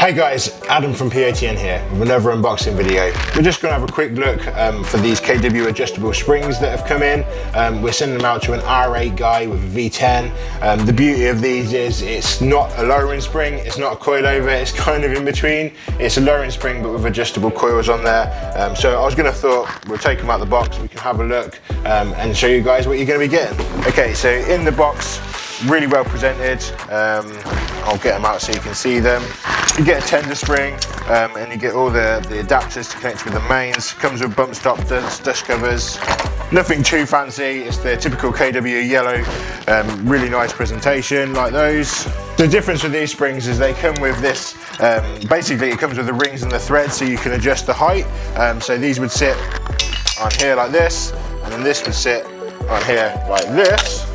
Hi guys, Adam from POTN here with another unboxing video. We're just going to have a quick look for these KW adjustable springs that have come in. We're sending them out to an R8 guy with a V10. The beauty of these is it's not a lowering spring, it's not a coilover, it's kind of in between. It's a lowering spring but with adjustable coils on there. So I was going to thought we'll take them out of the box, we can have a look and show you guys what you're going to be getting. Okay, so in the box, really well presented. I'll get them out so you can see them. You get a tender spring and you get all the adapters to connect with the mains. Comes with bump stop dust covers. Nothing too fancy, it's the typical KW yellow, really nice presentation like those. The difference with these springs is they come with this, basically it comes with the rings and the threads so you can adjust the height. So these would sit on here like this, and then this would sit on here like this,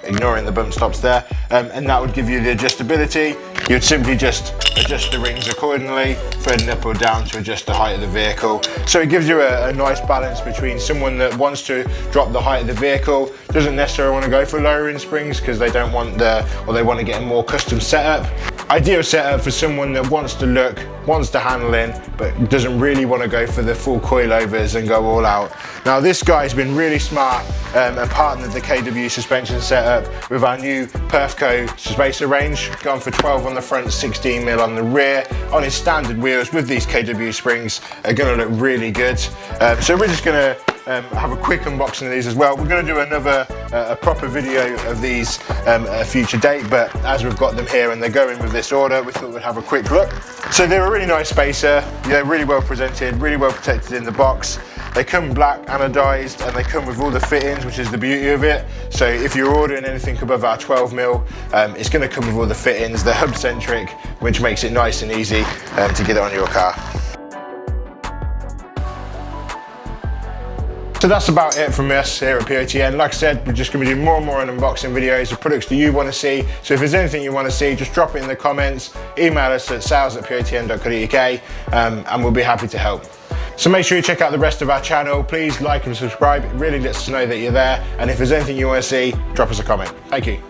ignoring the bump stops there, and that would give you the adjustability. You'd simply just adjust the rings accordingly, threading up or down to adjust the height of the vehicle. So it gives you a nice balance between someone that wants to drop the height of the vehicle, doesn't necessarily want to go for lowering springs because they don't want they want to get a more custom setup. Ideal setup for someone that wants to look, wants to handle in, but doesn't really want to go for the full coilovers and go all out. Now this guy's been really smart and partnered the KW suspension setup with our new Perfco spacer range, gone for 12 on the front, 16mm on the rear. On his standard wheels with these KW springs are going to look really good. So we're just going to have a quick unboxing of these as well. We're going to do another a proper video of these at a future date, but as we've got them here and they're going with this order, we thought we'd have a quick look. So they're a really nice spacer, they're really well presented, really well protected in the box. They come black anodized and they come with all the fittings, which is the beauty of it. So if you're ordering anything above our 12mm, it's going to come with all the fittings. They're hub centric, which makes it nice and easy to get it on your car. So that's about it from us here at POTN. Like I said, we're just going to be doing more and more unboxing videos of products that you want to see. So if there's anything you want to see, just drop it in the comments, email us at sales@potn.co.uk and we'll be happy to help. So make sure you check out the rest of our channel. Please like and subscribe. It really lets us know that you're there. And if there's anything you want to see, drop us a comment. Thank you.